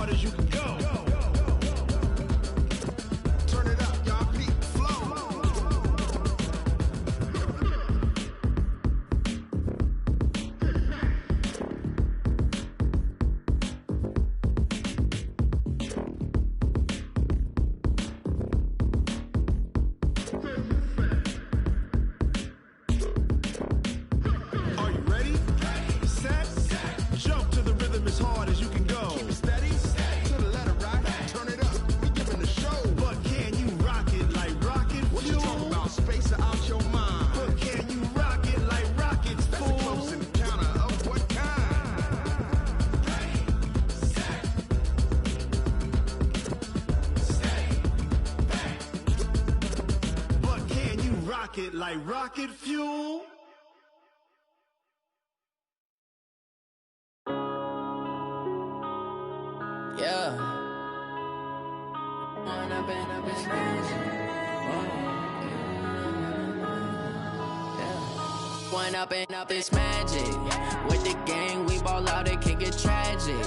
hard as you can go. Turn it up, y'all peep flow. Are you ready? Set, jump to the rhythm as hard as you can go. Keep it steady, to the letter right. Turn it up, we giving the show. But can you rock it like rocket fuel? What you talking about, space or out your mind? But can you rock it like rockets, fool? That's a close encounter of what kind? Set, stay back. But can you rock it like rocket fuel? Yeah. Wind up in space. Yeah. Wind up it's magic. With the gang, we ball out, it can get tragic.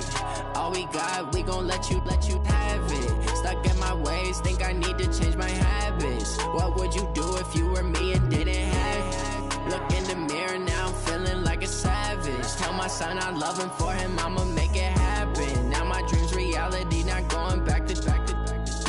All we got, we gon' let you have it. Stuck in my ways, think I need to change my habits. What would you do if you were me and didn't have it? Look in the mirror, now I'm feeling like a savage. Tell my son I love him, for him I'ma make it happen. Now my dream's reality, not going back to.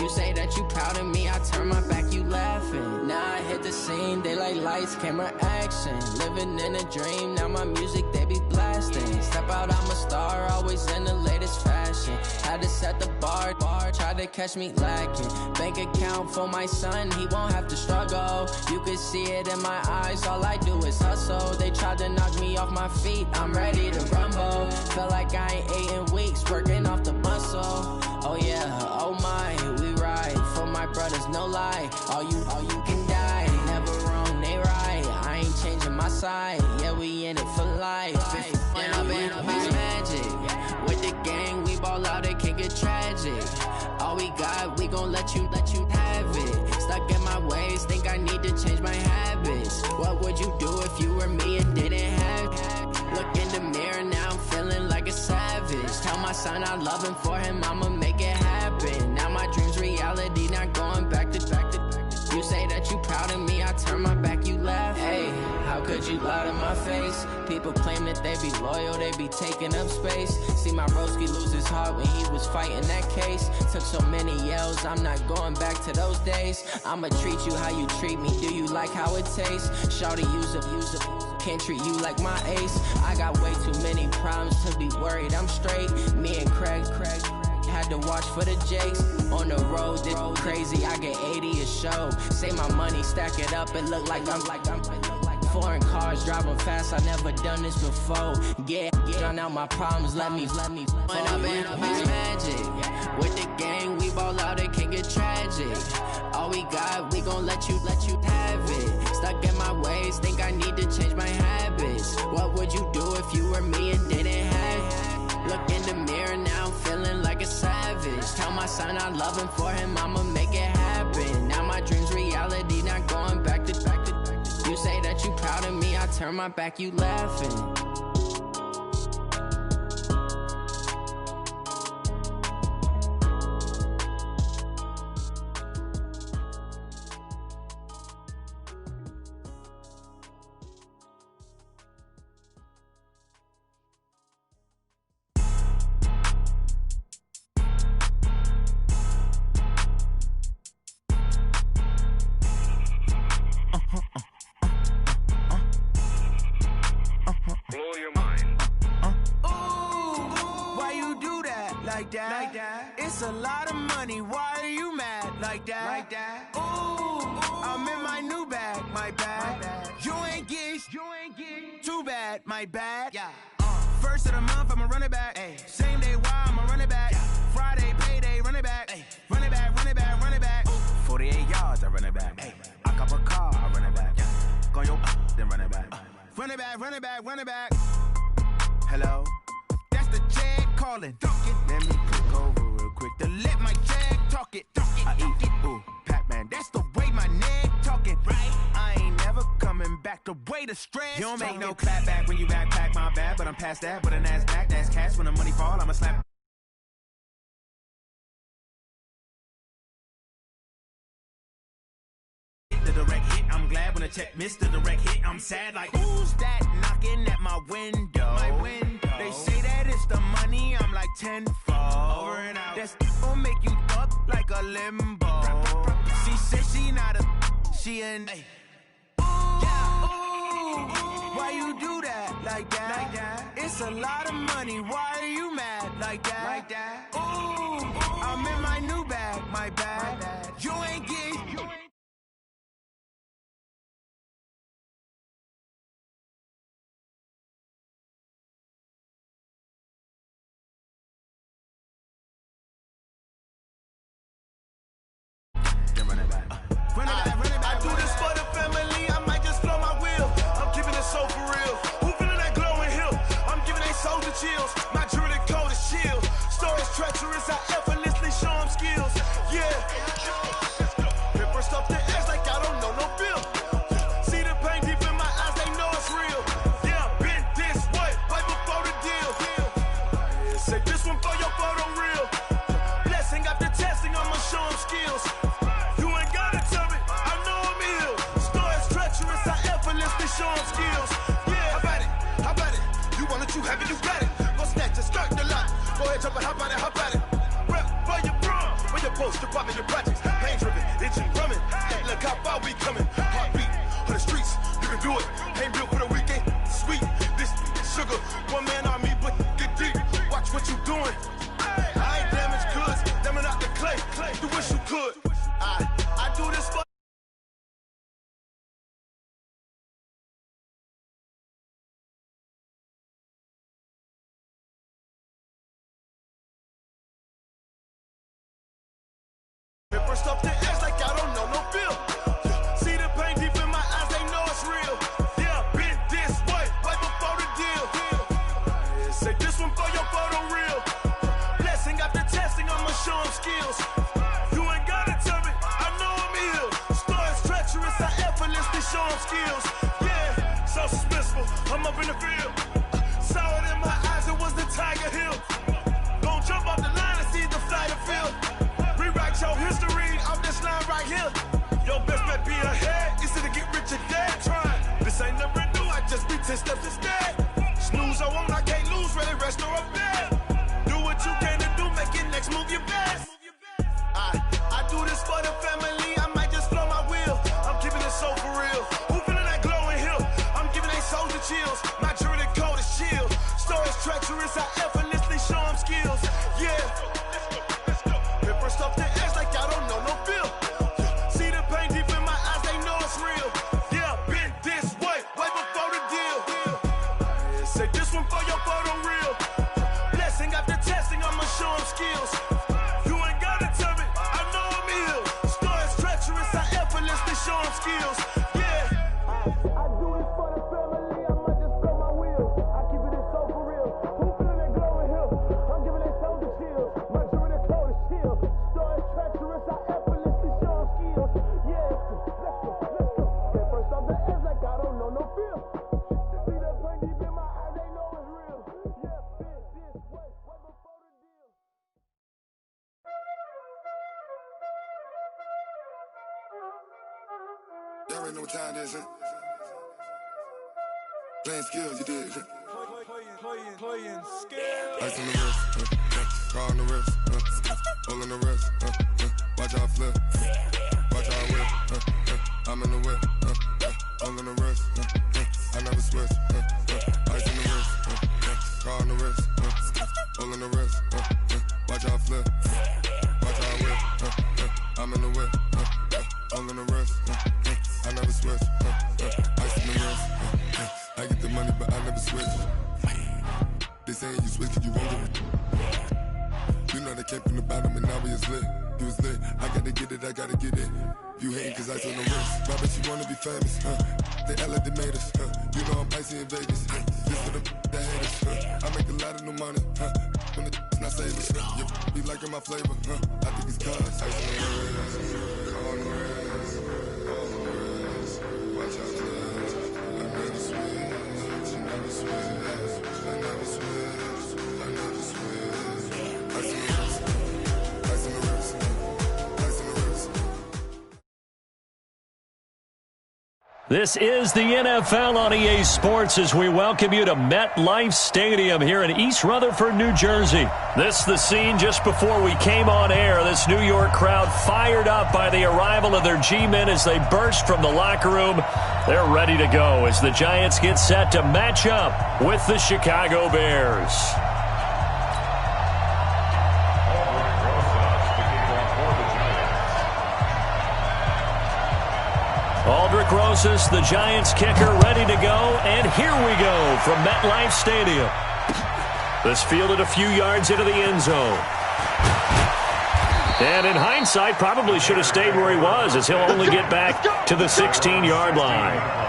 You say that you proud of me, I turn my back, you laughing. Now I hit the scene, daylight lights, camera action. Living in a dream, now my music they be blasting. Step out, I'm a star, always in the latest fashion. Had to set the bar, try to catch me lacking. Bank account for my son, he won't have to struggle. You can see it in my eyes, all I do is hustle. They tried to knock me off my feet, I'm ready to rumble. Feel like I ain't ate in weeks, working off the muscle. Oh yeah, oh my, we ride for my brothers, no lie. All you can die, never wrong, they right. I ain't changing my side, yeah, we in it for life. When I've been magic, with the gang, we ball out, it can get tragic. All we got, we gon' let you have it. Stuck in my ways, think I need to change my habits. What would you do if you were me and didn't have it? Look in the mirror, now I'm feeling like a savage. Tell my son I love him, for him I'ma make it happen. Now my dream's reality, not going back to. You say that you proud of me, I turn my back, you laugh. Hey, how could you lie to my face? People claim that they be loyal, they be taking up space. See my broski lose his heart when he was fighting that case. Took so many yells, I'm not going back to those days. I'ma treat you how you treat me, do you like how it tastes? Shawty, use it, can't treat you like my ace. I got way too many problems to be worried, I'm straight. Me and Craig had to watch for the Jakes. On the road, this crazy, I get 80 a show. Save my money, stack it up, it look like I'm foreign cars, driving fast, I never done this before. Yeah, drown out my problems, let me When I'm in it's magic. With the gang, we ball out, it can get tragic. All we got, we gon' let you have it. Stuck in my ways, think I need to change my habits. What would you do if you were me and didn't have it? Look in the mirror, now I'm feeling like a savage. Tell my son I love him, for him I'ma make it happen. Now my dream's reality, not going back to. You say that you proud of me, I turn my back, you laughing. Like that. It's a lot of money. Why are you mad like that? Ooh, I'm in my new bag. My bad. You ain't get too bad. My bad. Yeah. First of the month, I'ma run it back. Ay. Same day, why I'ma run it back. Yeah. Friday, payday, run it back. Ay. Run it back, run it back, run it back. 48 yards, I run it back. Ay. I cop a car, I run it back. Yeah. Go your then run it back. Run it back, run it back, run it back. Hello? That's the check calling. Let me click over real quick to let my check talk it. I eat it, ooh, Pac-Man. That's the way my neck talking. Right? I ain't never coming back. The way the stress. You don't make no clap back when you backpack, my bad. But I'm past that. But an ass back, that's cash. When the money fall, I'ma slap. glad when a check missed the direct hit. I'm sad like, who's that knocking at my window? They say that it's the money, I'm like tenfold. Over and out. That's gon' make you up like a limbo. She said she not a, she an. Why you do that like that? It's a lot of money. Why are you mad like that? Ooh, I'm in my new bag, my bag. You ain't getting. Run it back. I do this for the family. I might just blow my wheel. I'm keeping it so for real. Who feeling that glowing hill? I'm giving they soldier chills. My jewelry cold as shield. Stories treacherous. I effortlessly show them skills. Yeah. Paper stuff the edge like I don't know no bill. See the pain deep in my eyes. They know it's real. Yeah, been this way before the deal. Say this one for your photo real. Blessing after testing. I'ma show them skills. Show them skills. Yeah, how about it? You want it, you have it, you got it. Go snatch it, skirt the lot. Go ahead, jump it, how about it? Rep where you from, where you post, department, your projects. Pain driven, engine drumming. Hey, look how far we coming. Heartbeat on the streets, you can do it. Ain't built for the weekend, sweet. This sugar, one man army, but get deep. Watch what you doing. I ain't damaged goods, damn out the clay. You wish you could. I do this for. First off the edge like I don't know no bill. See the pain deep in my eyes, they know it's real. Yeah, been this way before the deal. Say this one for your photo real. Blessing after testing, I'ma show them skills. You ain't gotta tell me, I know I'm ill. Stories treacherous, I effortlessly show them skills. Yeah, so suspenseful, I'm up in the field. Saw it in my eyes, it was the Tiger Hill. Gon' jump off the line and see the flight of field. Rewrite your history, I'm this line right here. Your best bet be ahead, instead of get rich or dead. Trying, this ain't never new, I just be 10 steps instead. Snooze I won't, I can't lose, ready, rest or a bed. Do what you can to do, make it next move your best. I do this for the family, I might just blow my wheel. I'm keeping it so for real. Who feeling that glowing hill? I'm giving they soldier chills. My jewelry cold as shield. Stories treacherous, I effortlessly show them skills. Yeah. First off the edge like I don't know no bill. See the pain deep in my eyes, they know it's real. Yeah, been this way before the deal. Say this one for your photo real. Blessing after testing, I'ma show them skills. You ain't gotta tell me, I know I'm ill. Stories treacherous, I effortlessly show them skills. Yeah. I do this for the family, I might just blow my wheel. I keep it so for real. Who feeling that glowing hill? I'm giving they soldier chills. My jewelry cold as shield. Stories treacherous, I effortlessly show them skills. Yeah, let's go. Get first off the edge like I don't know no feel. See that pain deep in my eyes, they know it's real. Yeah, been this way before the deal. There ain't no time, this it. Playing skills, you did. Playing skills. Ice on the wrist, car on the wrist, hole in the wrist, watch out flip, watch out whip, I'm in the whip, hole in the wrist, I never switch, ice on the wrist, car on the wrist, hole in the wrist, watch out flip, watch out whip, I'm in the whip, hole in the wrist, I never switch, ice on the wrist, I get the money but I never switch. They saying you switch, you won't get it. You know they came from the bottom and now we is lit. You was lit, I gotta get it, I gotta get it. You hating cause ice on the wrist. Robert, you wanna be famous, They act like they made us, You know I'm icy in Vegas, This for the that hate us, I make a lot of new money, When the not savers, You be liking my flavor, I think it's cause ice on the wrist, on the wrist, on the wrist. Watch out, cuz I never switch, you never switch. I never switch, I never switch. Ice on the wrist, ice on the wrist, ice on the wrist. This is the NFL on EA Sports as we welcome you to MetLife Stadium here in East Rutherford, New Jersey. This is the scene just before we came on air. This New York crowd fired up by the arrival of their G-men as they burst from the locker room. They're ready to go as the Giants get set to match up with the Chicago Bears. Aldrick Rosas, the Giants kicker, ready to go. And here we go from MetLife Stadium. This fielded a few yards into the end zone. And in hindsight, probably should have stayed where he was as he'll only get back to the 16-yard line.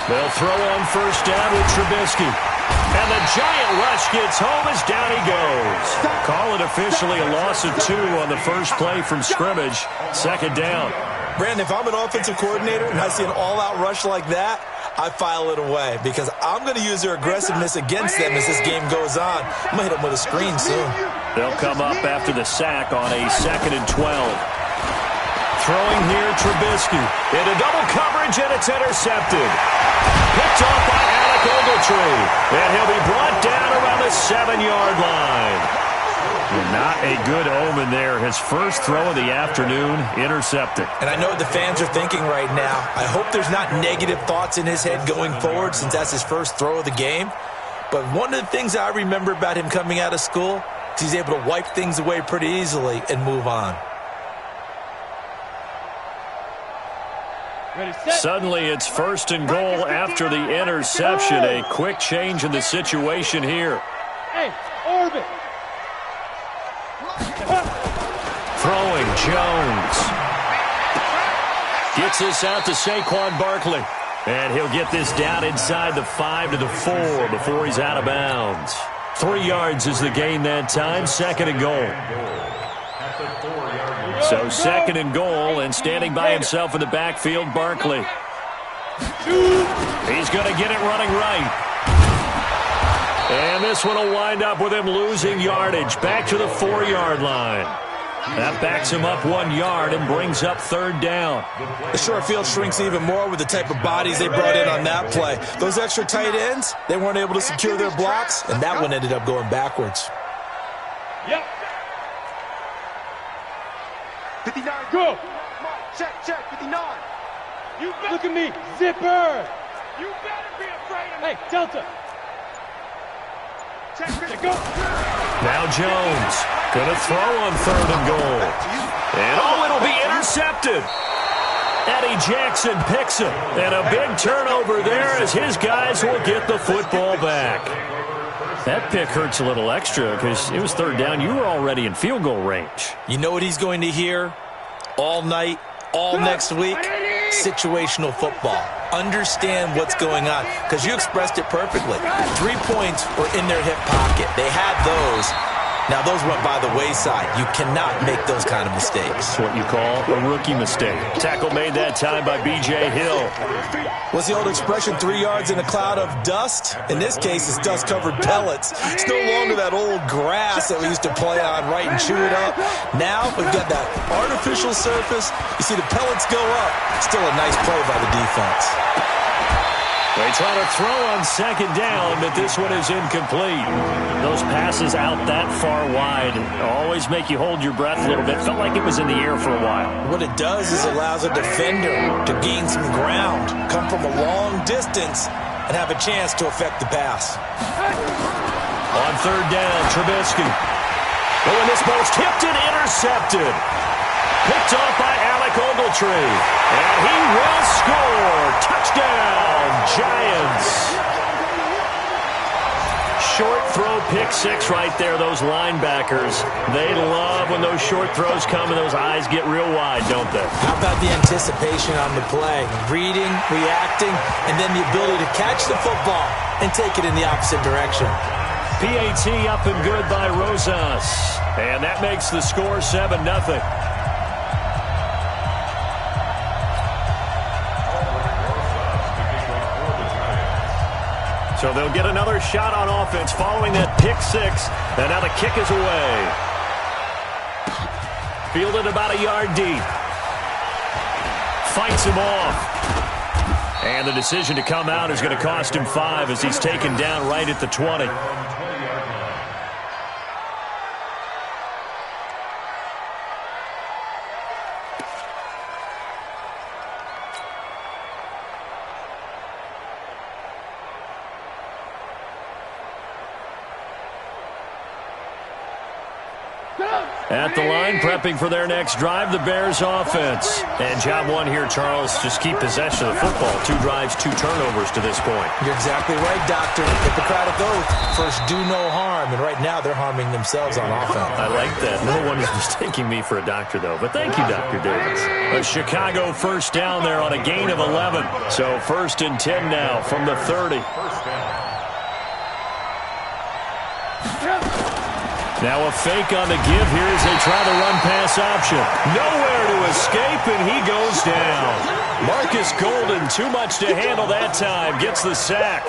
They'll throw on first down with Trubisky. And the giant rush gets home as down he goes. Call it officially a loss of 2 on the first play from scrimmage. Second down. Brandon, if I'm an offensive coordinator and I see an all-out rush like that, I file it away because I'm going to use their aggressiveness against them as this game goes on. I'm going to hit them with a screen soon. They'll come up after the sack on a 2nd and 12. Throwing here, Trubisky. Into double coverage, and it's intercepted. Picked off by Alec Ogletree. And he'll be brought down around the 7-yard line. And not a good omen there. His first throw of the afternoon, intercepted. And I know what the fans are thinking right now. I hope there's not negative thoughts in his head going forward since that's his first throw of the game. But one of the things I remember about him coming out of school is he's able to wipe things away pretty easily and move on. Suddenly it's 1st and goal after the interception. A quick change in the situation here. Hey, orbit. Throwing Jones. Gets this out to Saquon Barkley. And he'll get this down inside the 5 to the 4 before he's out of bounds. 3 yards is the gain that time. 2nd and goal. So 2nd and goal, and standing by himself in the backfield, Barkley. He's going to get it running right. And this one will wind up with him losing yardage back to the 4-yard line. That backs him up 1 yard and brings up 3rd down. The short field shrinks even more with the type of bodies they brought in on that play. Those extra tight ends, they weren't able to secure their blocks, and that one ended up going backwards. Yep. 59. Go. Check, 59. You look at me, zipper. You better be afraid of me. Hey, Delta. Check, go. Now Jones gonna throw on 3rd and goal. And it'll be intercepted. Eddie Jackson picks it. And a big turnover there as his guys will get the football back. That pick hurts a little extra because it was 3rd down. You were already in field goal range. You know what he's going to hear all night, all next week? Situational football. Understand what's going on because you expressed it perfectly. 3 points were in their hip pocket. They had those. Now, those went by the wayside. You cannot make those kind of mistakes. That's what you call a rookie mistake. Tackle made that time by B.J. Hill. What's the old expression, 3 yards in a cloud of dust? In this case, it's dust-covered pellets. It's no longer that old grass that we used to play on, right, and chew it up. Now, we've got that artificial surface. You see the pellets go up. Still a nice play by the defense. They try to throw on 2nd down, but this one is incomplete. Those passes out that far wide always make you hold your breath a little bit. Felt like it was in the air for a while. What it does is allows a defender to gain some ground, come from a long distance, and have a chance to affect the pass. On 3rd down, Trubisky. Oh, and this ball's tipped and intercepted. Picked off by Alec Ogletree. And he will score. Touchdown, Giants. Short throw, pick 6 right there, those linebackers. They love when those short throws come and those eyes get real wide, don't they? How about the anticipation on the play? Reading, reacting, and then the ability to catch the football and take it in the opposite direction. PAT up and good by Rosas. And that makes the score 7-0. So they'll get another shot on offense following that pick six. And now the kick is away. Fielded about a yard deep. Fights him off. And the decision to come out is going to cost him 5 as he's taken down right at the 20. At the line, prepping for their next drive, the Bears offense. And job one here, Charles, just keep possession of the football. 2 drives, 2 turnovers to this point. You're exactly right, Doctor. Hippocratic oath. First, do no harm. And right now, they're harming themselves on offense. I like that. No one is mistaking me for a doctor, though. But thank you, Dr. Davis. A Chicago first down there on a gain of 11. So 1st and 10 now from the 30. Now a fake on the give here as they try the run-pass option. Nowhere to escape, and he goes down. Marcus Golden, too much to handle that time, gets the sack.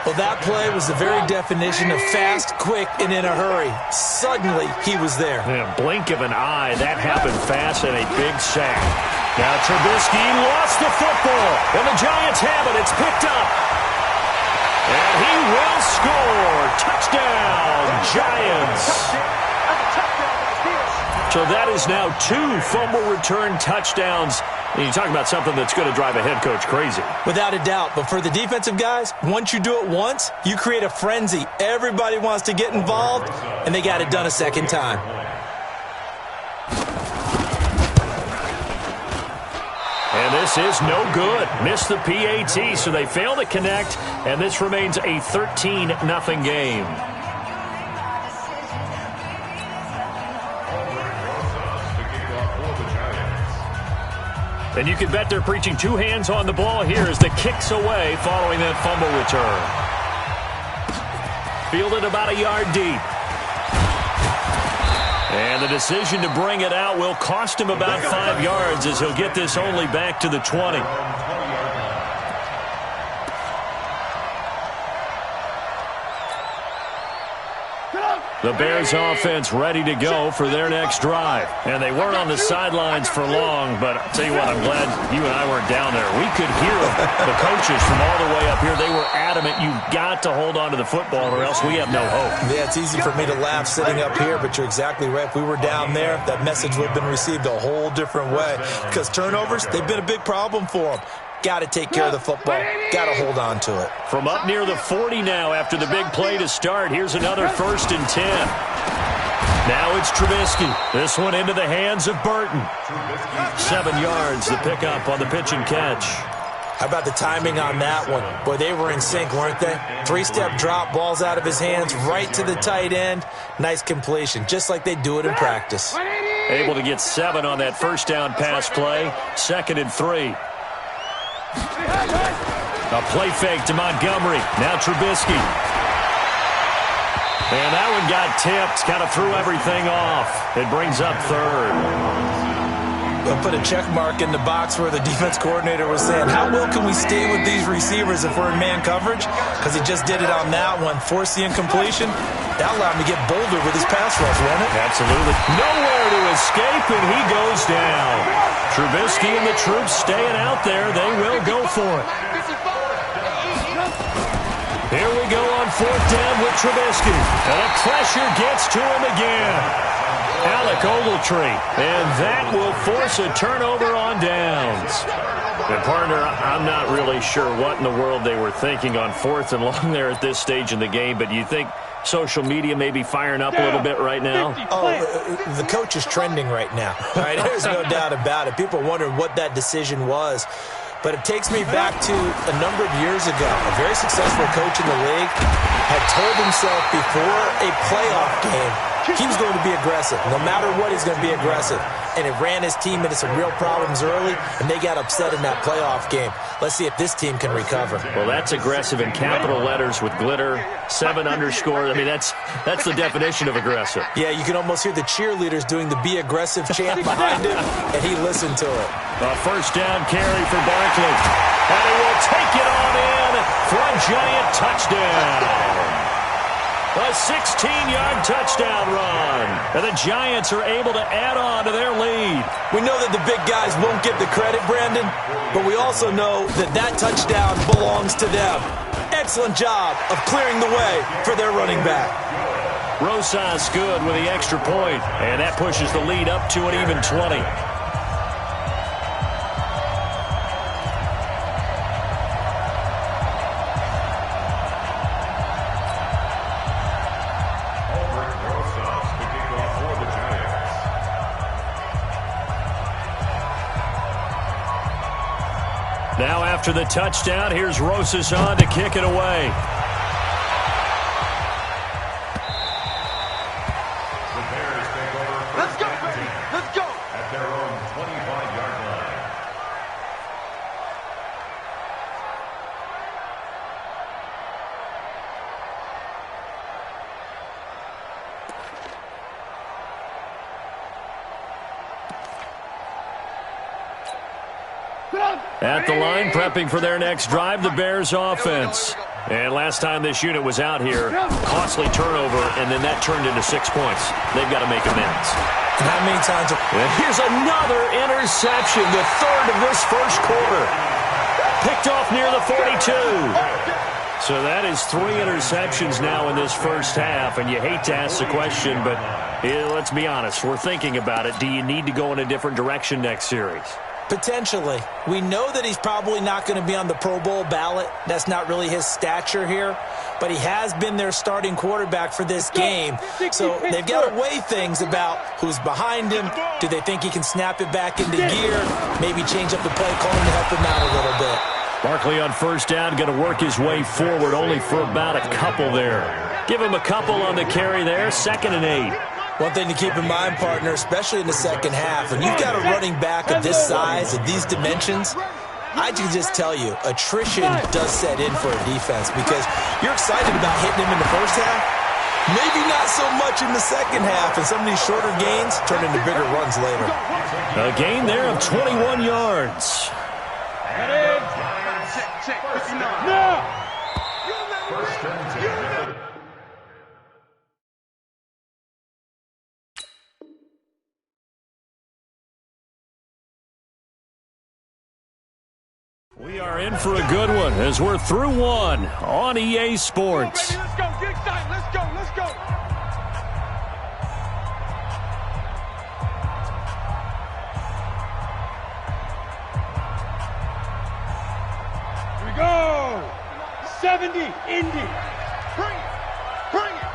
Well, that play was the very definition of fast, quick, and in a hurry. Suddenly, he was there. In a blink of an eye, that happened fast and a big sack. Now Trubisky lost the football, and the Giants have it. It's picked up. And he will score. Touchdown, Giants. So that is now 2 fumble return touchdowns. And you talk about something that's going to drive a head coach crazy. Without a doubt. But for the defensive guys, once you do it once, you create a frenzy. Everybody wants to get involved, and they got it done a second time. And this is no good. Missed the PAT, so they fail to connect, and this remains a 13-0 game. And you can bet they're preaching 2 hands on the ball here as the kick's away following that fumble return. Fielded about a yard deep. And the decision to bring it out will cost him about 5 yards as he'll get this only back to the 20. The Bears offense ready to go for their next drive. And they weren't on the sidelines for long, but I'll tell you what, I'm glad you and I weren't down there. We could hear the coaches from all the way up here. They were adamant, you've got to hold on to the football or else we have no hope. Yeah, it's easy for me to laugh sitting up here, but you're exactly right. If we were down there, that message would have been received a whole different way. Because turnovers, they've been a big problem for them. Got to take care of the football. Got to hold on to it. From up near the 40 now after the big play to start. Here's another 1st and 10. Now it's Trubisky. This one into the hands of Burton. 7 yards, the pickup on the pitch and catch. How about the timing on that one? Boy, they were in sync, weren't they? 3-step drop, balls out of his hands, right to the tight end. Nice completion, just like they do it in practice. Able to get 7 on that first down pass play. 2nd and 3. A play fake to Montgomery. Now Trubisky. And that one got tipped. Kind of threw everything off. It brings up 3rd. We'll put a check mark in the box where the defense coordinator was saying, how well can we stay with these receivers if we're in man coverage? Because he just did it on that one. Force the incompletion. That allowed him to get bolder with his pass rush, wasn't it? Absolutely. Nowhere to escape, and he goes down. Trubisky and the troops staying out there. They will go for it. Here we go on 4th down with Trubisky. And the pressure gets to him again. Alec Ogletree. And that will force a turnover on downs. And partner, I'm not really sure what in the world they were thinking on 4th and long there at this stage in the game, but you think social media may be firing up a little bit right now? Oh, the coach is trending right now. Right? There's no doubt about it. People wondering what that decision was. But it takes me back to a number of years ago. A very successful coach in the league had told himself before a playoff game he was going to be aggressive. No matter what, he's going to be aggressive. and it ran his team into some real problems early, and they got upset in that playoff game. Let's see if this team can recover. Well, that's aggressive in capital letters with glitter, 7 underscore. I mean, that's the definition of aggressive. Yeah, you can almost hear the cheerleaders doing the Be Aggressive chant behind him, and he listened to it. A first down carry for Barkley. And he will take it on in for a giant touchdown. A 16-yard touchdown run. And the Giants are able to add on to their lead. We know that the big guys won't get the credit, Brandon, but we also know that that touchdown belongs to them. Excellent job of clearing the way for their running back. Rosas good with the extra point, and that pushes the lead up to an even 20. Now after the touchdown, here's Rosas on to kick it away. The Bears take over. Let's go, baby. Let's go. At their own 25-yard line. At the line, prepping for their next drive, the Bears offense. And last time this unit was out here, costly turnover, and then that turned into 6 points. They've got to make amends. And how many times? And here's another interception, the third of this first quarter. Picked off near the 42. So that is 3 interceptions now in this first half, and you hate to ask the question, but let's be honest, we're thinking about it. Do you need to go in a different direction next series? Potentially. We know that he's probably not going to be on the Pro Bowl ballot. That's not really his stature here. But he has been their starting quarterback for this game. So they've got to weigh things about who's behind him. Do they think he can snap it back into gear? Maybe change up the play calling to help him out a little bit. Barkley on first down, going to work his way forward only for about a couple there. Give him a couple on the carry there, 2nd and 8. One thing to keep in mind, partner, especially in the second half, when you've got a running back of this size, of these dimensions, I can just tell you, attrition does set in for a defense because you're excited about hitting him in the first half. Maybe not so much in the second half, and some of these shorter gains turn into bigger runs later. A gain there of 21 yards. No! First and 10. We are in for a good one as we're through one on EA Sports. Let's go, get excited, let's go, let's go. Here we go. 70, Indy. Bring it, bring it.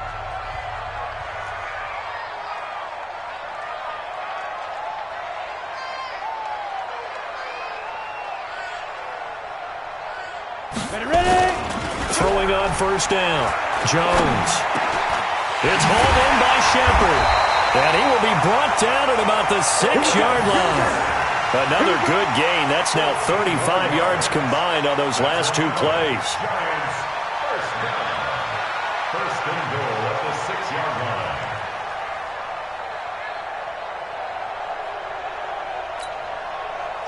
Ready? Throwing on first down. Jones. It's hauled in by Shepard. And he will be brought down at about the 6-yard line. Another good gain. That's now 35 yards combined on those last 2 plays. Giants, first down. First and goal at the 6-yard line.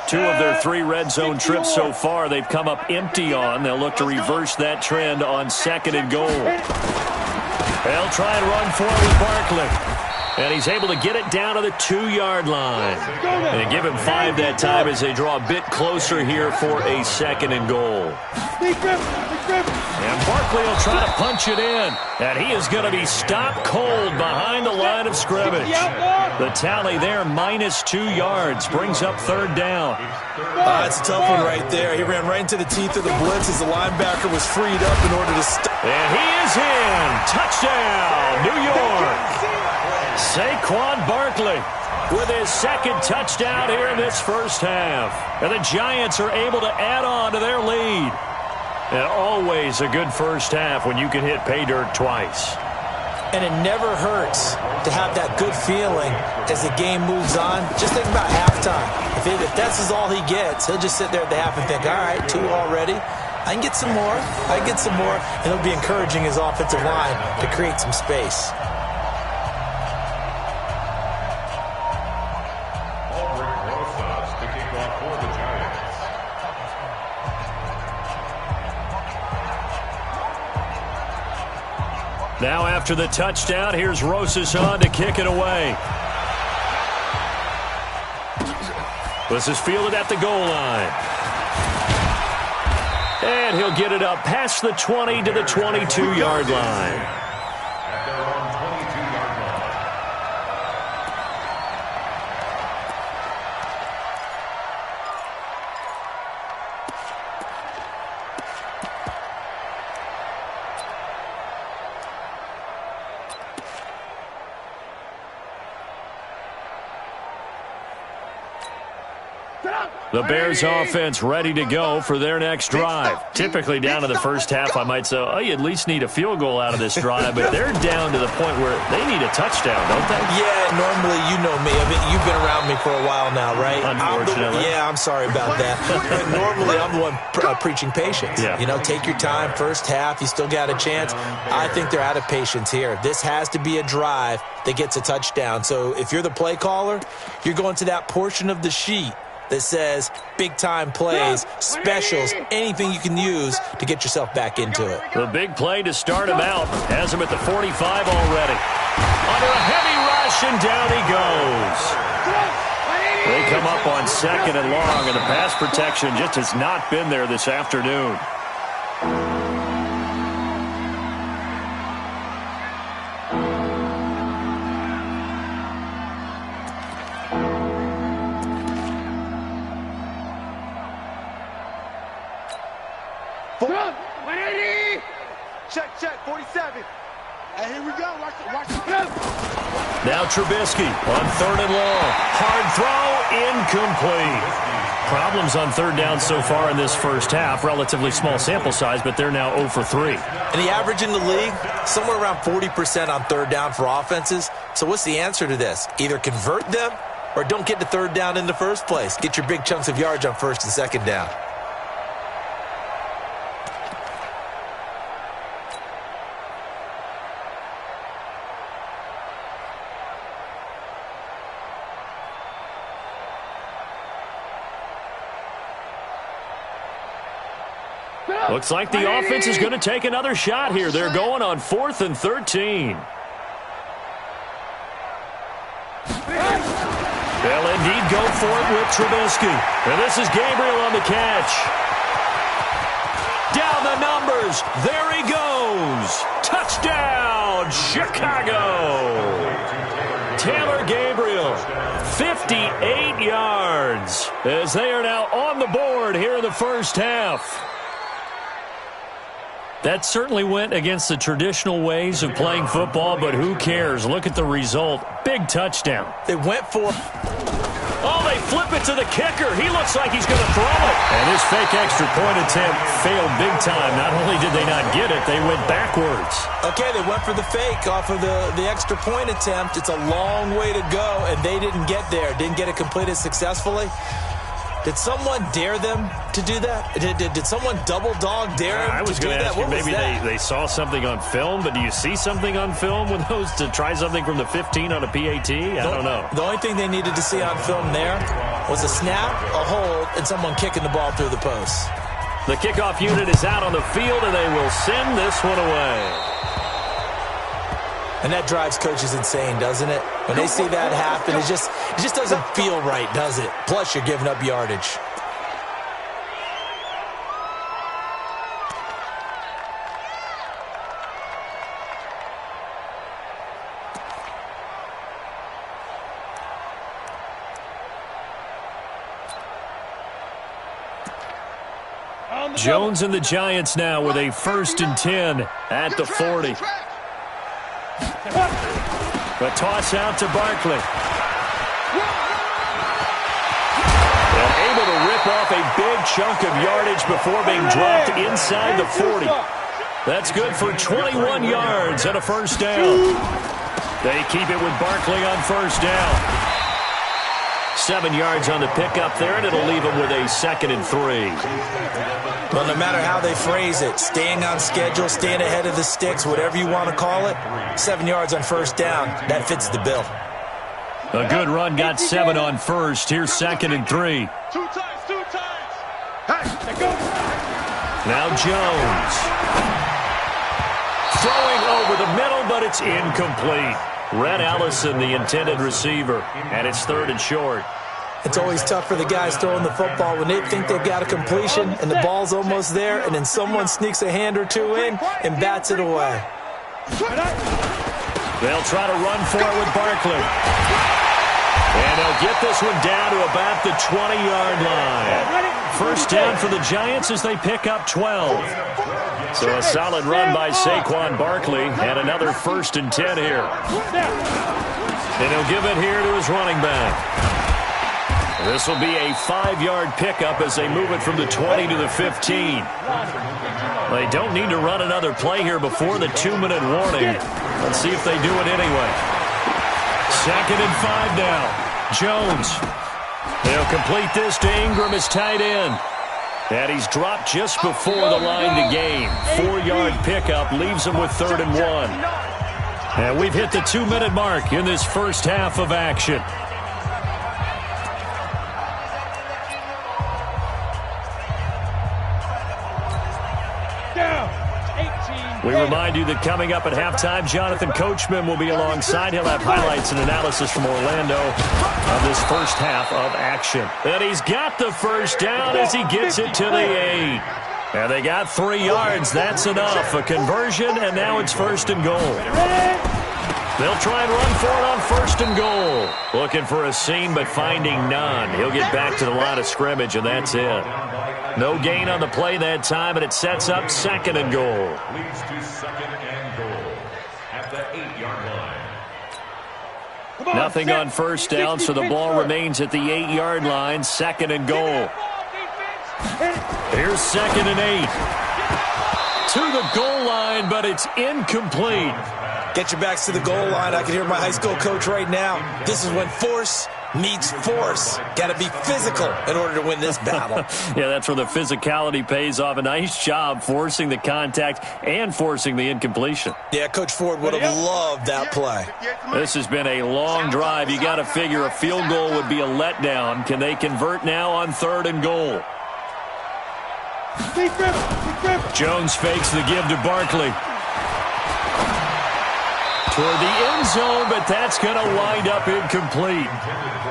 Two of their 3 red zone trips so far, they've come up empty on. They'll look to reverse that trend on 2nd and goal. They'll try and run for it with Barkley. And he's able to get it down to the 2-yard line. And give him 5 that time as they draw a bit closer here for a 2nd and goal. And Barkley will try to punch it in. And he is going to be stopped cold behind the line of scrimmage. The tally there, -2 yards, brings up 3rd down. That's a tough one right there. He ran right into the teeth of the blitz as the linebacker was freed up in order to stop. And he is in. Touchdown, New York. Saquon Barkley with his 2nd touchdown here in this first half. And the Giants are able to add on to their lead. And always a good first half when you can hit pay dirt twice. And it never hurts to have that good feeling as the game moves on. Just think about halftime. If that's all he gets, he'll just sit there at the half and think, all right, 2 already. I can get some more. I can get some more. And he'll be encouraging his offensive line to create some space. Now after the touchdown, here's Rosas on to kick it away. This is fielded at the goal line. And he'll get it up past the 20 to the 22-yard line. At their own 22-yard line. The Bears offense ready to go for their next drive. Typically down to the first half, I might say, oh, you at least need a field goal out of this drive, but they're down to the point where they need a touchdown, don't they? Yeah, normally, you know me. I mean, you've been around me for a while now, right? Unfortunately. I'm sorry about that. But normally, I'm the one preaching patience. Yeah. You know, take your time. First half, you still got a chance. I think they're out of patience here. This has to be a drive that gets a touchdown. So if you're the play caller, you're going to that portion of the sheet that says big-time plays, specials, anything you can use to get yourself back into it. The big play to start him out. Has him at the 45 already. Under a heavy rush, and down he goes. They come up on 2nd and long, and the pass protection just has not been there this afternoon. Check, 47. And here we go. Watch the flip. Now Trubisky on 3rd and long. Hard throw, incomplete. Problems on 3rd down so far in this first half. Relatively small sample size, but they're now 0 for 3. And the average in the league, somewhere around 40% on 3rd down for offenses. So what's the answer to this? Either convert them or don't get to 3rd down in the first place. Get your big chunks of yards on 1st and 2nd down. Looks like the offense is going to take another shot here. They're going on 4th and 13. They'll indeed go for it with Trubisky. And this is Gabriel on the catch. Down the numbers. There he goes. Touchdown, Chicago. Taylor Gabriel, 58 yards, as they are now on the board here in the first half. That certainly went against the traditional ways of playing football, but who cares? Look at the result. Big touchdown. They went for... Oh, they flip it to the kicker. He looks like he's going to throw it. And his fake extra point attempt failed big time. Not only did they not get it, they went backwards. Okay, they went for the fake off of the extra point attempt. It's a long way to go, and they didn't get there. Didn't get it completed successfully. Did someone dare them to do that? Did someone double dog dare them I was to do going to that? ask you, maybe they saw something on film, but do you see something on film with those to try something from the 15 on a PAT? I don't know. The only thing they needed to see on film there was a snap, a hold, and someone kicking the ball through the post. The kickoff unit is out on the field, and they will send this one away. And that drives coaches insane, doesn't it? When they see that happen, it just doesn't feel right, does it? Plus, you're giving up yardage. Jones and the Giants now with a 1st and 10 at the 40. The toss out to Barkley. And able to rip off a big chunk of yardage before being dropped inside the 40. That's good for 21 yards and a first down. They keep it with Barkley on first down. 7 yards on the pickup there, and it'll leave them with a 2nd and 3. Well, no matter how they phrase it, staying on schedule, staying ahead of the sticks, whatever you want to call it, 7 yards on first down, that fits the bill. A good run, got 7 on first. Here's 2nd and 3. Two times. Hey, go. Now Jones. Throwing over the middle, but it's incomplete. Red Allison, the intended receiver, and it's 3rd and short. It's always tough for the guys throwing the football when they think they've got a completion and the ball's almost there, and then someone sneaks a hand or two in and bats it away. They'll try to run for it with Barkley. And they'll get this one down to about the 20-yard line. First down for the Giants as they pick up 12. So a solid run by Saquon Barkley and another 1st and 10 here. And he'll give it here to his running back. This will be a 5-yard pickup as they move it from the 20 to the 15. They don't need to run another play here before the 2-minute warning. Let's see if they do it anyway. 2nd and 5 now. Jones. They'll complete this to Ingram as tight end. And he's dropped just before the line to gain. 4-yard pickup leaves him with 3rd and 1. And we've hit the 2-minute mark in this first half of action. We remind you that coming up at halftime, Jonathan Coachman will be alongside. He'll have highlights and analysis from Orlando of this first half of action. And he's got the first down as he gets it to the 8. And they got 3 yards. That's enough. A conversion, and now it's 1st and goal. They'll try and run for it on 1st and goal. Looking for a seam, but finding none. He'll get back to the line of scrimmage, and that's it. No gain on the play that time, and it sets up 2nd and goal. Leads to 2nd and goal at the 8-yard line. Nothing on first down, so the ball remains at the 8-yard line. 2nd and goal. Here's 2nd and 8. To the goal line, but it's incomplete. Get your backs to the goal line. I can hear my high school coach right now. This is when force meets force. Got to be physical in order to win this battle. Yeah, that's where the physicality pays off. A nice job forcing the contact and forcing the incompletion. Yeah, Coach Ford would have loved that play. This has been a long drive. You got to figure a field goal would be a letdown. Can they convert now on 3rd and goal? Jones fakes the give to Barkley. Toward the end zone, but that's going to wind up incomplete.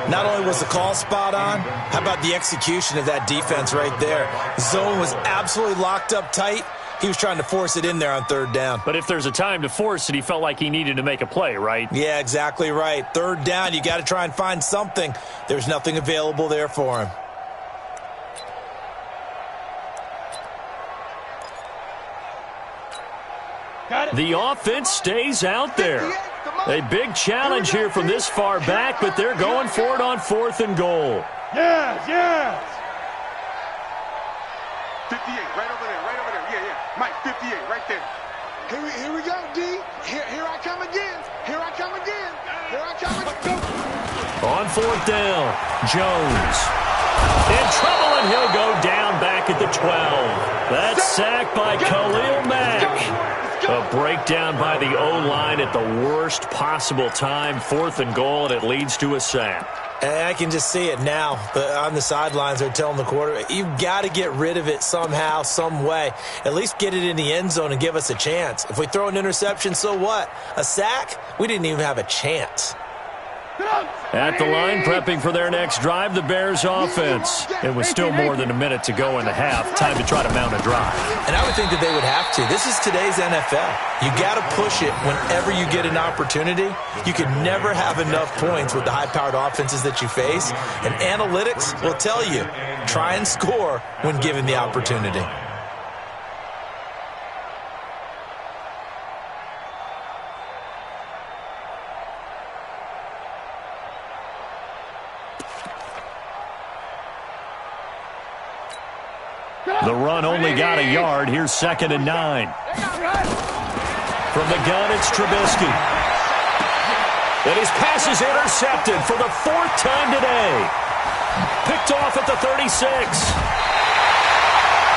Not only was the call spot on, how about the execution of that defense right there? Zone was absolutely locked up tight. He was trying to force it in there on 3rd down. But if there's a time to force it, he felt like he needed to make a play, right? Yeah, exactly right. 3rd down, you got to try and find something. There's nothing available there for him. The offense stays out there. A big challenge here from this far back, but they're going for it on 4th and goal. Yes. 58, right over there. Yeah. Mike, 58, right there. Here we go, D. Here I come again. On 4th down, Jones. In trouble, and he'll go down back at the 12. That's sacked by Khalil Mack. A breakdown by the O-line at the worst possible time. 4th and goal, and it leads to a sack. And I can just see it now. On the sidelines, they're telling the quarterback, you've got to get rid of it somehow, some way. At least get it in the end zone and give us a chance. If we throw an interception, so what? A sack? We didn't even have a chance. At the line, prepping for their next drive, the Bears offense. It was still more than a minute to go in the half. Time to try to mount a drive. And I would think that they would have to. This is today's NFL. You got to push it whenever you get an opportunity. You can never have enough points with the high-powered offenses that you face. And analytics will tell you, try and score when given the opportunity. The run only got a yard. Here's 2nd and 9. From the gun, it's Trubisky. And his pass is intercepted for the 4th time today. Picked off at the 36.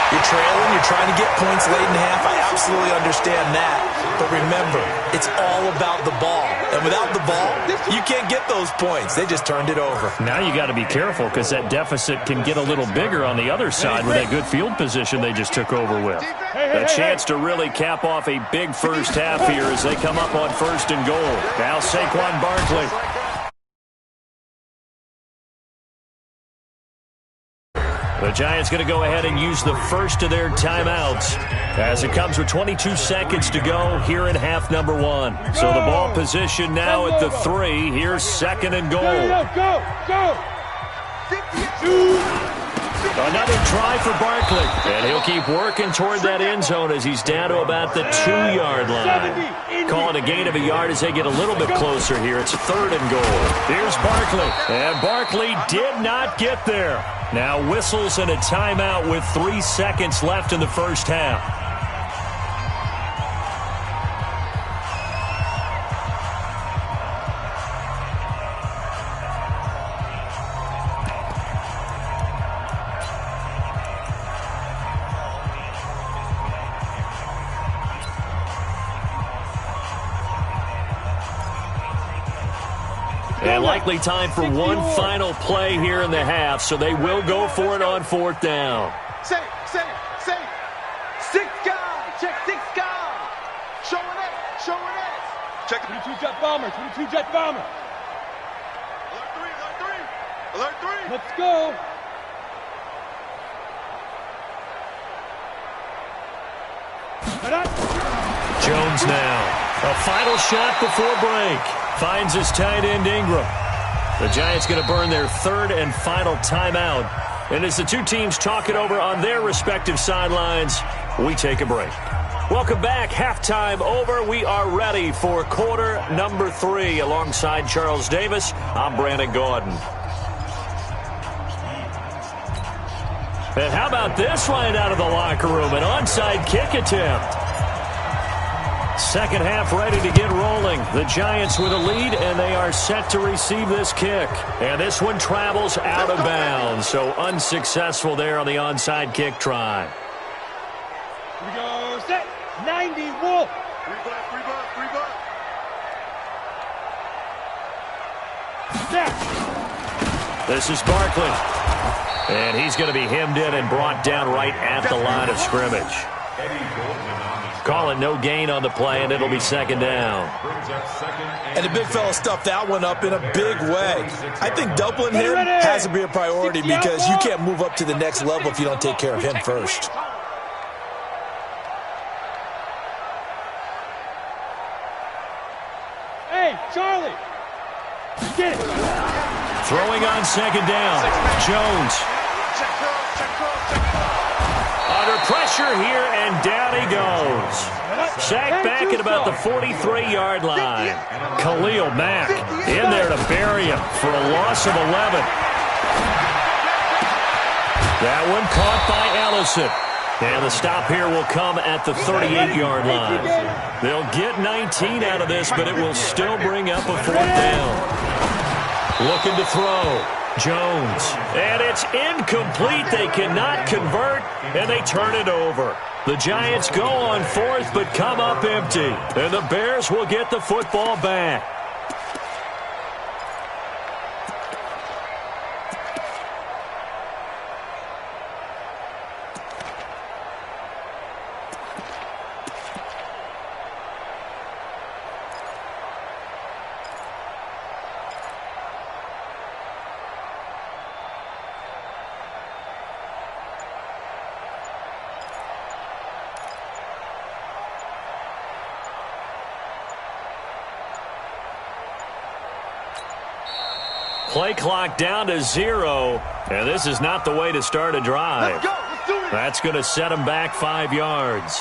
You're trailing, you're trying to get points late in half. I absolutely understand that. But remember, it's all about the ball. And without the ball, you can't get those points. They just turned it over. Now you got to be careful because that deficit can get a little bigger on the other side with that good field position they just took over with. A chance to really cap off a big first half here as they come up on 1st and goal. Now Saquon Barkley. The Giants going to go ahead and use the first of their timeouts as it comes with 22 seconds to go here in half number 1. So the ball position now at the 3. Here's 2nd and goal. Another try for Barkley. And he'll keep working toward that end zone as he's down to about the 2-yard line. Call it a gain of a yard as they get a little bit closer here. It's 3rd and goal. Here's Barkley. And Barkley did not get there. Now whistles and a timeout with 3 seconds left in the first half. And likely time for one final play here in the half, so they will go for it on 4th down. Say. 6 guys. Check 6 guys. Showing it. Check 22 jet bomber. Alert 3. Let's go. Jones now. A final shot before break. Finds his tight end Ingram. The Giants going to burn their 3rd and final timeout. And as the two teams talk it over on their respective sidelines, we take a break. Welcome back. Halftime over. We are ready for quarter number 3. Alongside Charles Davis, I'm Brandon Gordon. And how about this right out of the locker room? An onside kick attempt. Second half ready to get rolling. The Giants with a lead, and they are set to receive this kick. And this one travels out of bounds, so unsuccessful there on the onside kick try. Here we go. Set. 90 Wolf. 3 buck. Set. This is Barkley. And he's going to be hemmed in and brought down right at the line of scrimmage. Call it no gain on the play, and it'll be 2nd down. And the big fella stuffed that one up in a big way. I think doubling him has to be a priority because you can't move up to the next level if you don't take care of him first. Hey, Charlie. Get it. Throwing on 2nd down. Jones. Under pressure here, and down he goes. Sacked back at about the 43-yard line. Khalil Mack in there to bury him for a loss of 11. That one caught by Ellison. And the stop here will come at the 38-yard line. They'll get 19 out of this, but it will still bring up a 4th down. Looking to throw. Jones. And it's incomplete. They cannot convert, and they turn it over. The Giants go on 4th, but come up empty. And the Bears will get the football back. Play clock down to 0, and this is not the way to start a drive. Let's go. Let's do it. That's going to set them back 5 yards.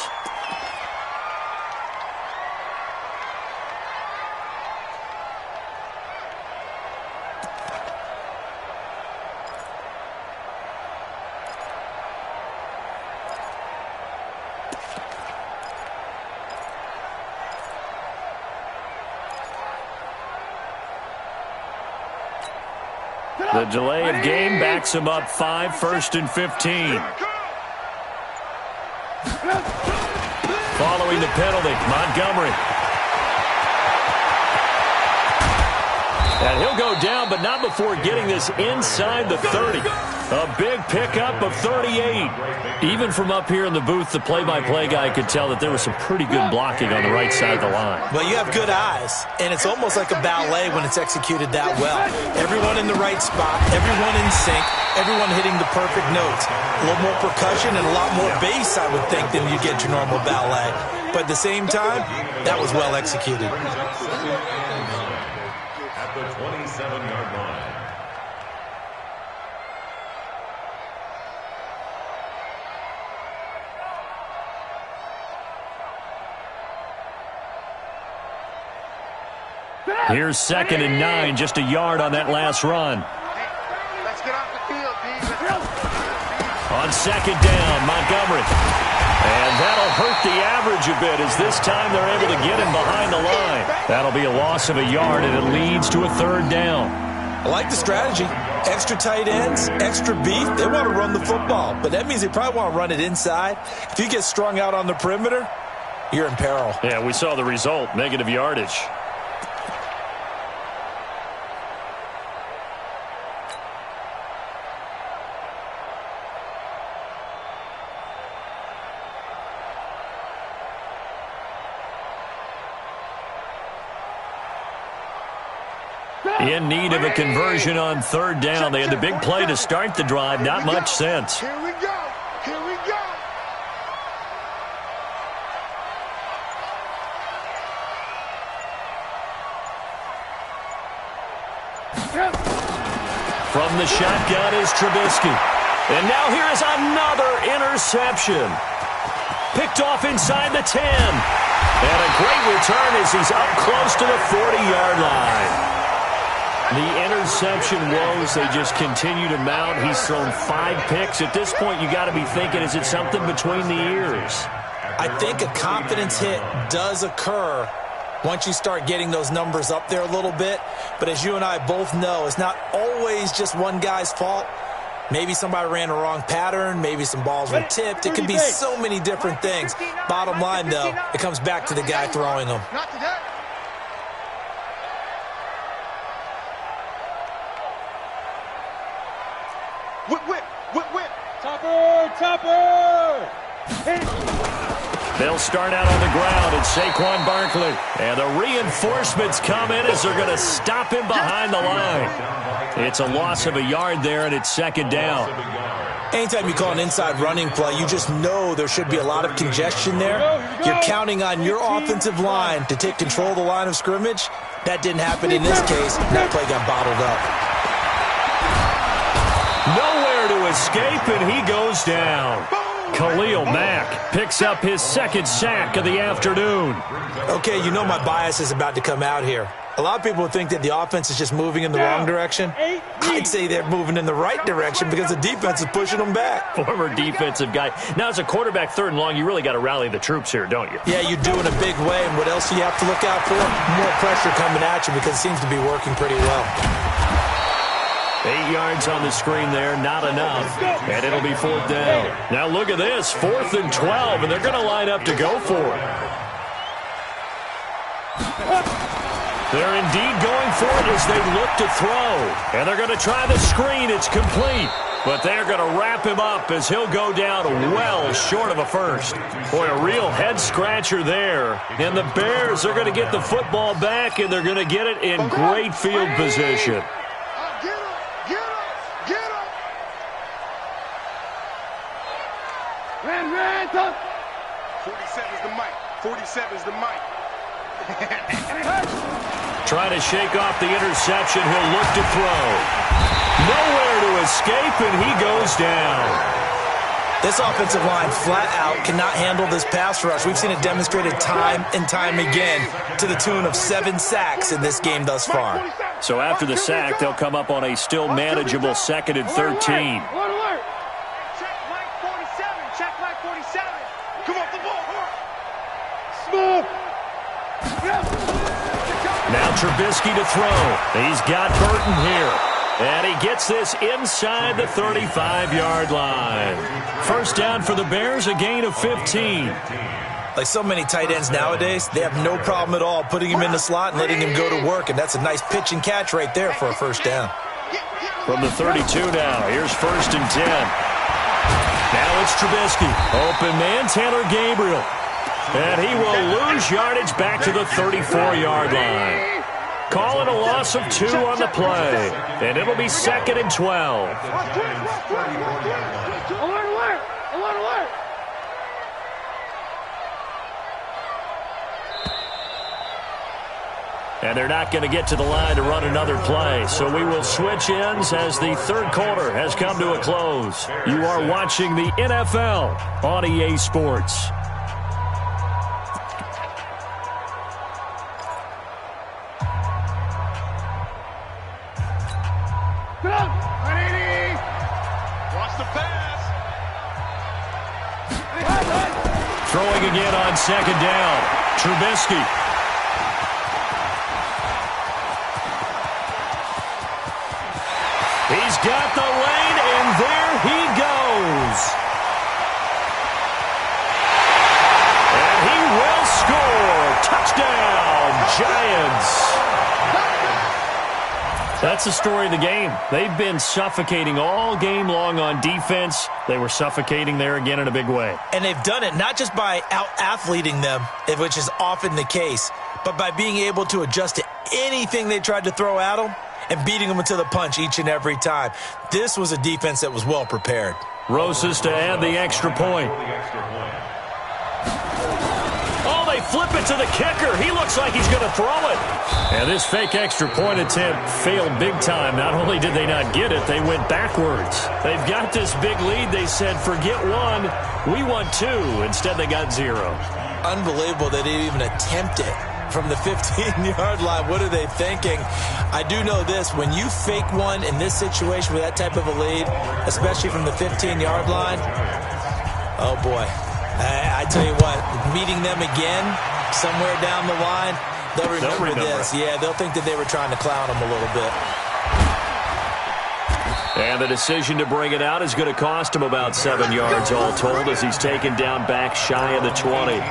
The delay of game backs him up 5, 1st and 15. Following the penalty, Montgomery. And he'll go down, but not before getting this inside the 30. A big pickup of 38. Even from up here in the booth, the play-by-play guy could tell that there was some pretty good blocking on the right side of the line. Well, you have good eyes, and it's almost like a ballet when it's executed that well. Everyone in the right spot, everyone in sync, everyone hitting the perfect notes. A little more percussion and a lot more bass, I would think, than you get your normal ballet. But at the same time, that was well executed. At the 27-yard line. Here's 2nd and 9, just a yard on that last run. Let's get off the field, D. On 2nd down, Montgomery. And that'll hurt the average a bit as this time they're able to get him behind the line. That'll be a loss of a yard, and it leads to a 3rd down. I like the strategy. Extra tight ends, extra beef. They want to run the football, but that means they probably want to run it inside. If you get strung out on the perimeter, you're in peril. Yeah, we saw the result, negative yardage. In need of a conversion on 3rd down. They had the big play to start the drive. Not much sense. Here we go. Here we go. From the shotgun is Trubisky. And now here is another interception. Picked off inside the 10. And a great return as he's up close to the 40-yard line. The interception woes, they just continue to mount. He's thrown 5 picks. At this point, you got to be thinking, is it something between the ears? I think a confidence hit does occur once you start getting those numbers up there a little bit. But as you and I both know, it's not always just one guy's fault. Maybe somebody ran the wrong pattern. Maybe some balls were tipped. It could be so many different things. Bottom line, though, it comes back to the guy throwing them. Not today. Whip, whip, whip, whip. Topper! They'll start out on the ground. It's Saquon Barkley. And the reinforcements come in as they're going to stop him behind the line. It's a loss of a yard there, and it's 2nd down. Anytime you call an inside running play, you just know there should be a lot of congestion there. You're counting on your offensive line to take control of the line of scrimmage. That didn't happen in this case. That play got bottled up. Nowhere to escape, and he goes down. Khalil Mack picks up his 2nd sack of the afternoon. Okay, you know my bias is about to come out here. A lot of people think that the offense is just moving in the wrong direction. I'd say they're moving in the right direction because the defense is pushing them back. Former defensive guy. Now, as a quarterback 3rd and long, you really got to rally the troops here, don't you? Yeah, you do in a big way. And what else do you have to look out for? More pressure coming at you because it seems to be working pretty well. 8 yards on the screen there, not enough. And it'll be 4th down. Now look at this, 4th and 12, and they're going to line up to go for it. They're indeed going for it as they look to throw. And they're going to try the screen. It's complete. But they're going to wrap him up as he'll go down well short of a first. Boy, a real head-scratcher there. And the Bears are going to get the football back, and they're going to get it in great field position. Ran, 47's the mic. 47's the mic. Trying to shake off the interception. He'll look to throw. Nowhere to escape, and he goes down. This offensive line flat out cannot handle this pass rush. We've seen it demonstrated time and time again to the tune of 7 sacks in this game thus far. So after the sack, they'll come up on a still manageable 2nd and 13. Now Trubisky to throw. He's got Burton here. And he gets this inside the 35-yard line. First down for the Bears, a gain of 15. Like so many tight ends nowadays, they have no problem at all putting him in the slot and letting him go to work, and that's a nice pitch and catch right there for a first down. From the 32 now, here's 1st and 10. Now it's Trubisky. Open man, Taylor Gabriel. And he will lose yardage back to the 34-yard line. Call it a loss of 2 on the play. And it'll be 2nd and 12. And they're not going to get to the line to run another play. So we will switch ends as the third quarter has come to a close. You are watching the NFL on EA Sports. Throwing again on 2nd down. Trubisky. He's got the lane, and there he goes. And he will score. Touchdown, Giants. That's the story of the game. They've been suffocating all game long on defense. They were suffocating there again in a big way. And they've done it not just by out-athleting them, which is often the case, but by being able to adjust to anything they tried to throw at them and beating them to the punch each and every time. This was a defense that was well prepared. Rosas to add the extra point. Oh, they flip it to the kicker. He looks like he's going to throw it. And this fake extra point attempt failed big time. Not only did they not get it, they went backwards. They've got this big lead. They said, forget 1, we want 2. Instead, they got 0. Unbelievable that they even attempt it from the 15-yard line. What are they thinking? I do know this. When you fake one in this situation with that type of a lead, especially from the 15-yard line, oh, boy. I tell you what, meeting them again somewhere down the line, they'll remember this. Yeah, they'll think that they were trying to clown them a little bit. And the decision to bring it out is going to cost him about 7 yards all told as he's taken down back shy of the 20.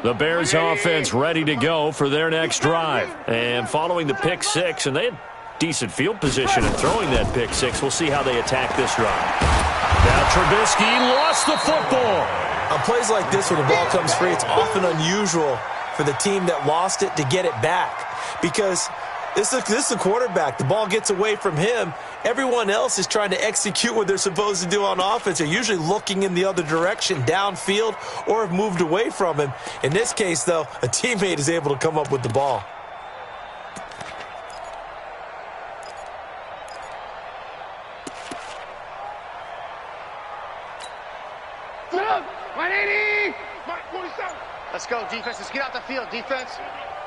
The Bears offense ready to go for their next drive. And following the pick 6, and they had decent field position in throwing that pick 6. We'll see how they attack this drive. Now Trubisky lost the football. On plays like this where the ball comes free, it's often unusual for the team that lost it to get it back. Because this is the quarterback. The ball gets away from him. Everyone else is trying to execute what they're supposed to do on offense. They're usually looking in the other direction, downfield, or have moved away from him. In this case, though, a teammate is able to come up with the ball. Let's go, defense. Let's get out the field, defense.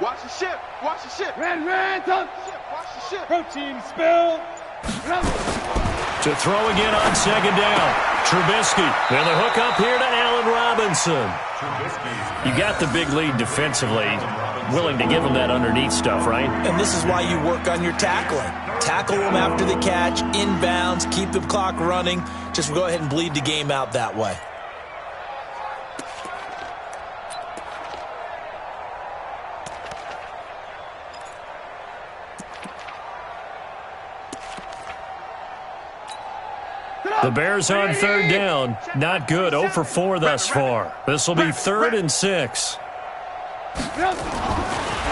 Watch the ship. Watch the ship. Red, watch the ship. Protein spill. To throw again on 2nd down. Trubisky. And the hook up here to Allen Robinson. You got the big lead defensively. Willing to give them that underneath stuff, right? And this is why you work on your tackling. Tackle them after the catch, inbounds, keep the clock running. Just go ahead and bleed the game out that way. The Bears on 3rd down. Not good. 0 for 4 thus far. This will be 3rd and 6.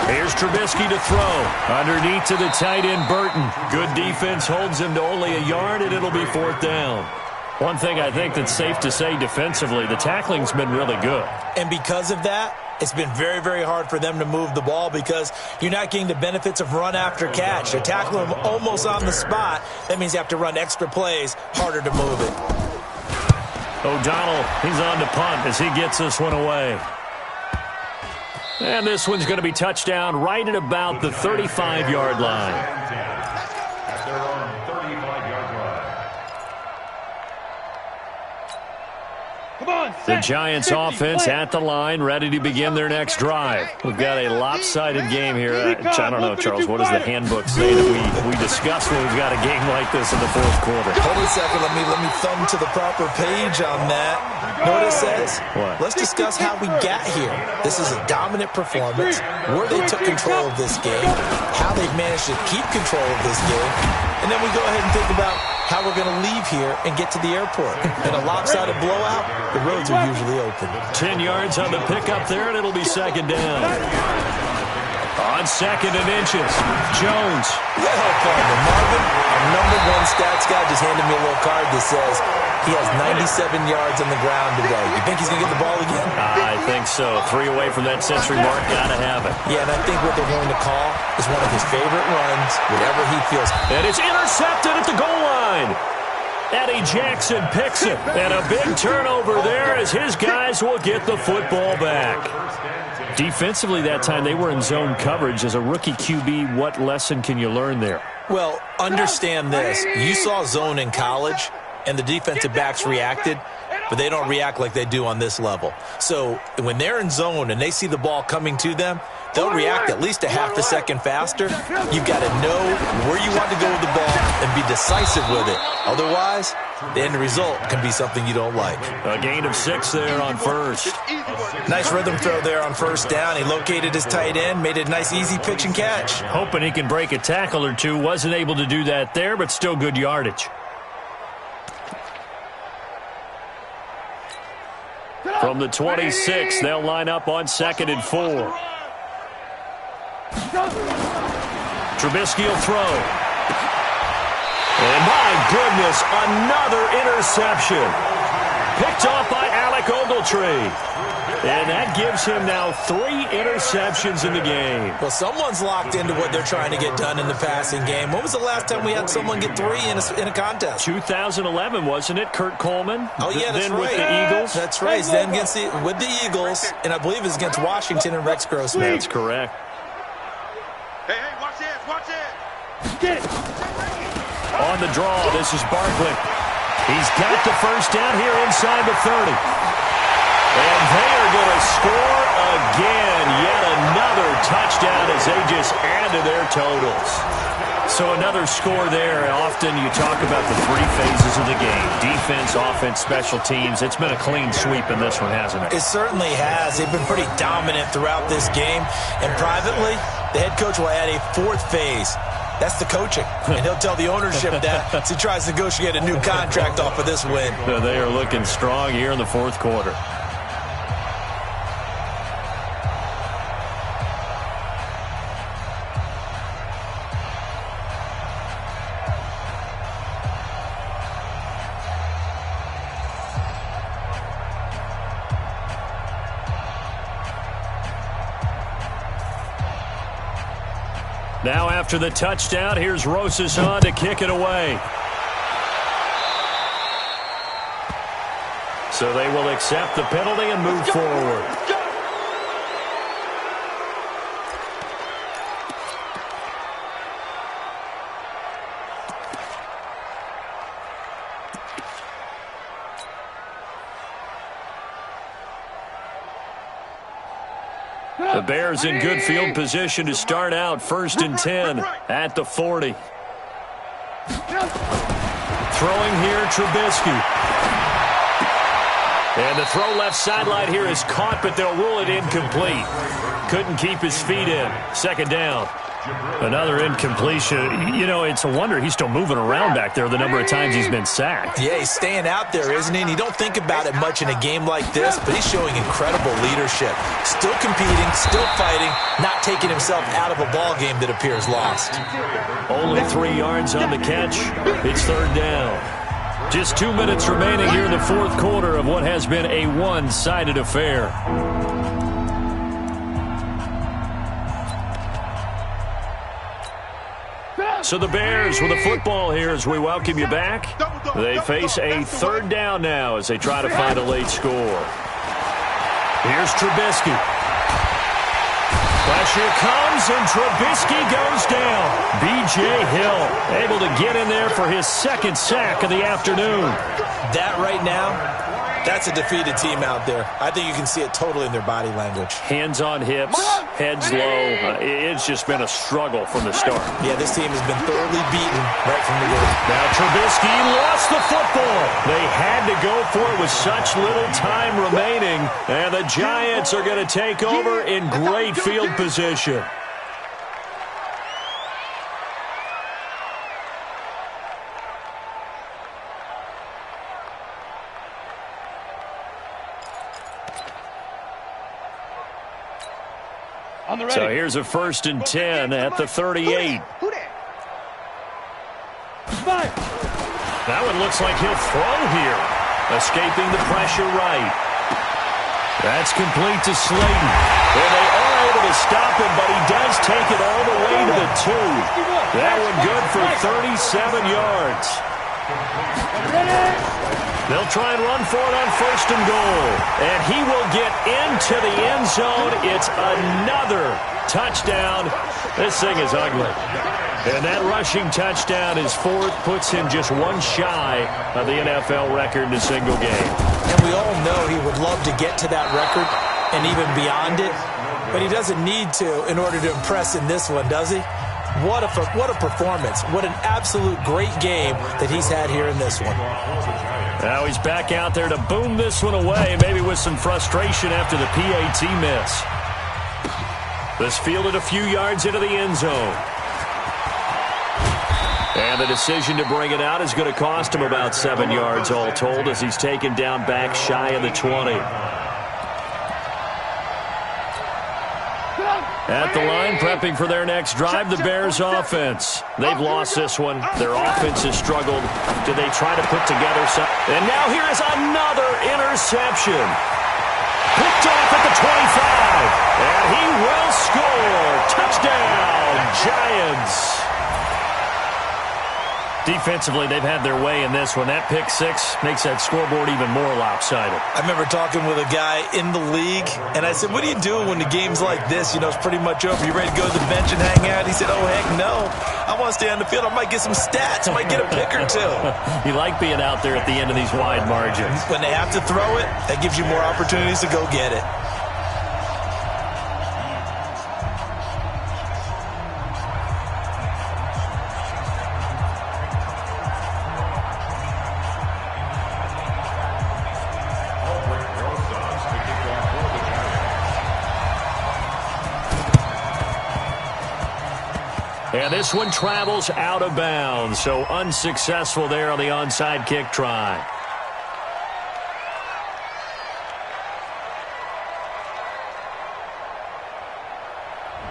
Here's Trubisky to throw. Underneath to the tight end, Burton. Good defense holds him to only a yard, and it'll be 4th down. One thing I think that's safe to say defensively, the tackling's been really good. And because of that, it's been very, very hard for them to move the ball because you're not getting the benefits of run after catch. They're tackling them almost on the spot. That means you have to run extra plays, harder to move it. O'Donnell, he's on to punt as he gets this one away. And this one's going to be touchdown right at about the 35-yard line. At their own 35-yard line. Come on, The Giants offense at the line, ready to begin their next drive. We've got a lopsided game here. I don't know, Charles, what does the handbook say that we discuss when we've got a game like this in the fourth quarter? Hold on a second. Let me thumb to the proper page on that. Know what it says? What? Let's discuss how we got here. This is a dominant performance, where they took control of this game, how they've managed to keep control of this game, and then we go ahead and think about how we're going to leave here and get to the airport. In a lopsided blowout, the roads are usually open. 10 yards on the pickup there, and it'll be second down. On second and inches, Jones. Yeah, partner. Marvin, our #1 stats guy, just handed me a little card that says he has 97 yards on the ground today. You think he's going to get the ball again? I think so. 3 away from that century mark. Got to have it. Yeah, and I think what they're going to call is one of his favorite runs, whatever he feels. And it's intercepted at the goal line. Eddie Jackson picks it. And a big turnover there as his guys will get the football back. Defensively that time, they were in zone coverage. As a rookie QB, what lesson can you learn there? Well, understand this. You saw zone in college, and the defensive backs reacted, but they don't react like they do on this level. So when they're in zone and they see the ball coming to them, they'll react at least a half a second faster. You've got to know where you want to go with the ball and be decisive with it. Otherwise, the end result can be something you don't like. A gain of 6 there on first. Nice rhythm throw there on first down. He located his tight end, made it a nice easy pitch and catch. Hoping he can break a tackle or two. Wasn't able to do that there, but still good yardage. From the 26, they'll line up on 2nd and 4. Trubisky will throw. And my goodness, another interception. Picked off by Alec Ogletree. And that gives him now 3 interceptions in the game. Well, someone's locked into what they're trying to get done in the passing game. When was the last time we had someone get 3 in a contest? 2011, wasn't it? Kurt Coleman? Oh, yeah, that's then right. With the Eagles? That's right. Then with the Eagles, and I believe it's against Washington and Rex Grossman. That's correct. Hey, watch this, watch this. Get it. On the draw, this is Barkley. He's got the first down here inside the 30. And they are going to score again. Yet another touchdown as they just add to their totals. So another score there. Often you talk about the 3 phases of the game. Defense, offense, special teams. It's been a clean sweep in this one, hasn't it? It certainly has. They've been pretty dominant throughout this game. And privately, the head coach will add a 4th phase. That's the coaching. And he'll tell the ownership that as he tries to negotiate a new contract off of this win. They are looking strong here in the 4th quarter. Now after the touchdown, here's Rosas on to kick it away. So they will accept the penalty and move forward. The Bears in good field position to start out 1st and 10 at the 40. Throwing here, Trubisky. And the throw left sideline here is caught, but they'll rule it incomplete. Couldn't keep his feet in. 2nd down. Another incompletion. You know, it's a wonder he's still moving around back there the number of times he's been sacked. Yeah, he's staying out there, isn't he? And you don't think about it much in a game like this, but he's showing incredible leadership. Still competing, still fighting, not taking himself out of a ball game that appears lost. Only 3 yards on the catch. It's 3rd down. Just 2 minutes remaining here in the 4th quarter of what has been a one-sided affair. So the Bears with the football here as we welcome you back. They face a 3rd down now as they try to find a late score. Here's Trubisky. Pressure comes, and Trubisky goes down. B.J. Hill able to get in there for his second sack of the afternoon. That right now, that's a defeated team out there. I think you can see it totally in their body language. Hands on hips, heads low. It's just been a struggle from the start. Yeah, this team has been thoroughly beaten right from the get. Now Trubisky lost the football. They had to go for it with such little time remaining. And the Giants are going to take over in great field position. So here's a 1st and 10 at the 38. That one looks like he'll throw here. Escaping the pressure right. That's complete to Slayton. And they are able to stop him, but he does take it all the way to the 2. That one good for 37 yards. They'll try and run for it on 1st and goal. And he will get into the end zone. It's another touchdown. This thing is ugly. And that rushing touchdown is 4th, puts him just one shy of the NFL record in a single game. And we all know he would love to get to that record and even beyond it, but he doesn't need to in order to impress in this one, does he? What a performance. What an absolute great game that he's had here in this one. Now he's back out there to boom this one away, maybe with some frustration after the PAT miss. This fielded a few yards into the end zone. And the decision to bring it out is going to cost him about 7 yards all told as he's taken down back shy of the 20. At the line, prepping for their next drive, the Bears offense. They've lost this one. Their offense has struggled. Do they try to put together something? And now here is another interception. Picked off at the 25. And he will score. Touchdown, Giants. Defensively, they've had their way in this one. That pick 6 makes that scoreboard even more lopsided. I remember talking with a guy in the league, and I said, what do you do when the game's like this? You know, it's pretty much over. You ready to go to the bench and hang out? He said, oh, heck no. I want to stay on the field. I might get some stats. I might get a pick or two. You like being out there at the end of these wide margins. When they have to throw it, that gives you more opportunities to go get it. And this one travels out of bounds, so unsuccessful there on the onside kick try.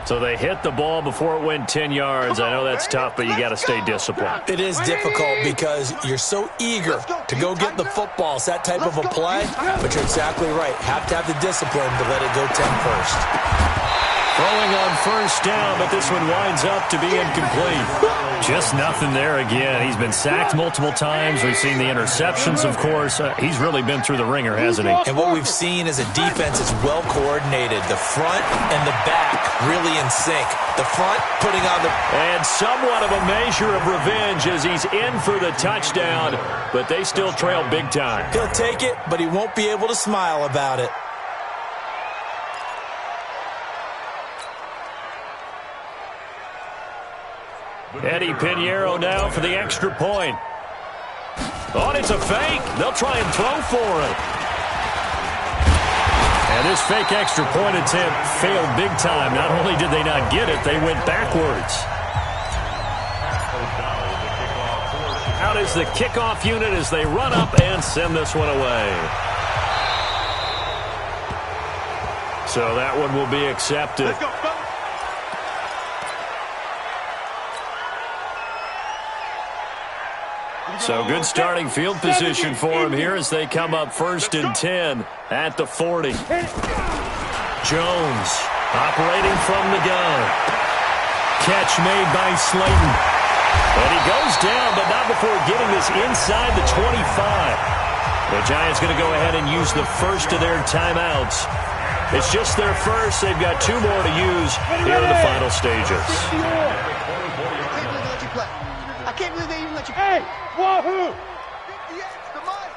So they hit the ball before it went 10 yards. I know that's tough, but you got to stay disciplined. It is difficult because you're so eager to go get the football. It's that type of a play, but you're exactly right. Have to have the discipline to let it go 10 first. Throwing on 1st down, but this one winds up to be incomplete. Just nothing there again. He's been sacked multiple times. We've seen the interceptions, of course. He's really been through the ringer, hasn't he? And what we've seen is a defense is well coordinated. The front and the back really in sync. The front putting on the... And somewhat of a measure of revenge as he's in for the touchdown, but they still trail big time. He'll take it, but he won't be able to smile about it. Eddie Pinheiro now for the extra point. Oh, and it's a fake. They'll try and throw for it. And this fake extra point attempt failed big time. Not only did they not get it, they went backwards. Out is the kickoff unit as they run up and send this one away. So that one will be accepted. Let's go, fellas. So good starting field position for him here as they come up 1st and 10 at the 40. Jones operating from the gun. Catch made by Slayton. And he goes down, but not before getting this inside the 25. The Giants going to go ahead and use the first of their timeouts. It's just their first. They've got 2 more to use here in the final stages. I can't believe they even let you. Hey, wahoo! 58's the mic.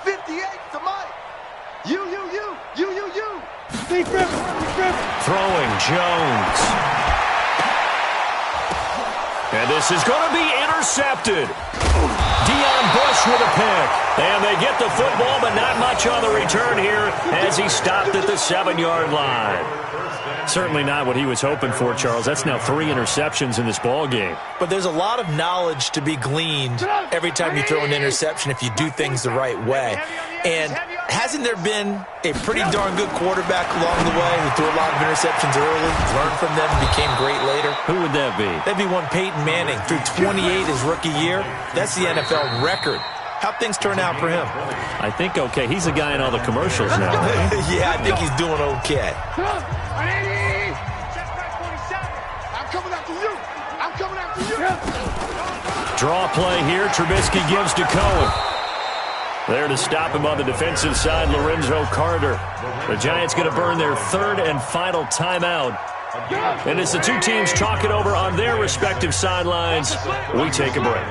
58's the mic. You. Deep grip. Throwing Jones. And this is going to be intercepted. Deion Bush with a pick. And they get the football, but not much on the return here as he stopped at the 7-yard line. Certainly not what he was hoping for, Charles. That's now 3 interceptions in this ball game. But there's a lot of knowledge to be gleaned every time you throw an interception if you do things the right way. And hasn't there been a pretty darn good quarterback along the way who threw a lot of interceptions early, learned from them, and became great later? Who would that be? That'd be one Peyton Manning. Threw 28 his rookie year. That's the NFL record. How'd things turn out for him? I think okay. He's the guy in all the commercials now. Yeah, I think he's doing okay. I'm coming after you. Draw play here. Trubisky gives to Cohen. There to stop him on the defensive side, Lorenzo Carter. The Giants going to burn their 3rd and final timeout. And as the 2 teams talk it over on their respective sidelines, we take a break.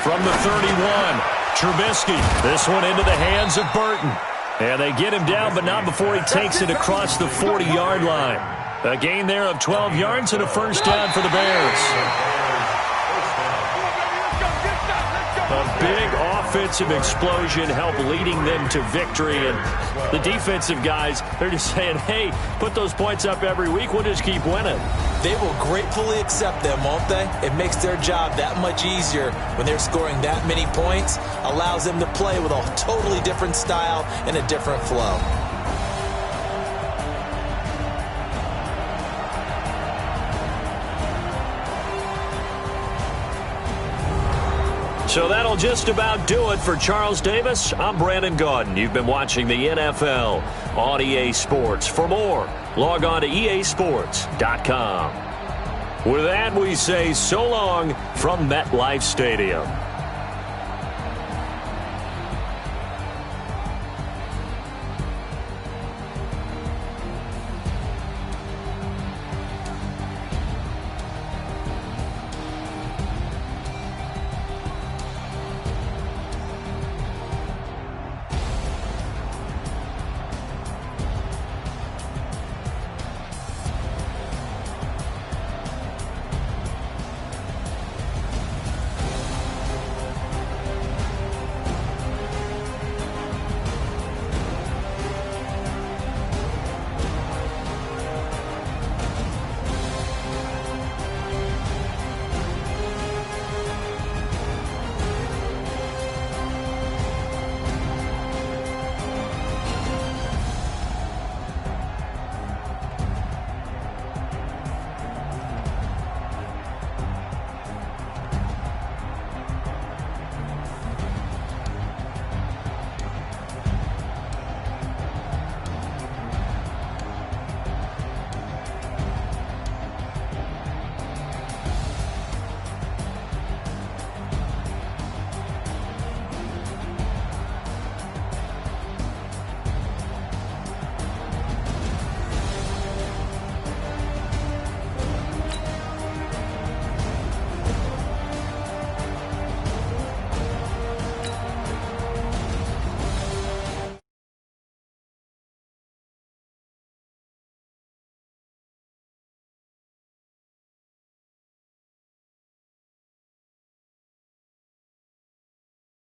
From the 31, Trubisky. This one into the hands of Burton. And they get him down, but not before he takes it across the 40-yard line. A gain there of 12 yards and a first down for the Bears. A big offensive explosion helped leading them to victory. And the defensive guys, they're just saying, hey, put those points up every week. We'll just keep winning. They will gratefully accept them, won't they? It makes their job that much easier when they're scoring that many points. Allows them to play with a totally different style and a different flow. So that'll just about do it for Charles Davis. I'm Brandon Gaudin. You've been watching the NFL on EA Sports. For more, log on to easports.com. With that, we say so long from MetLife Stadium.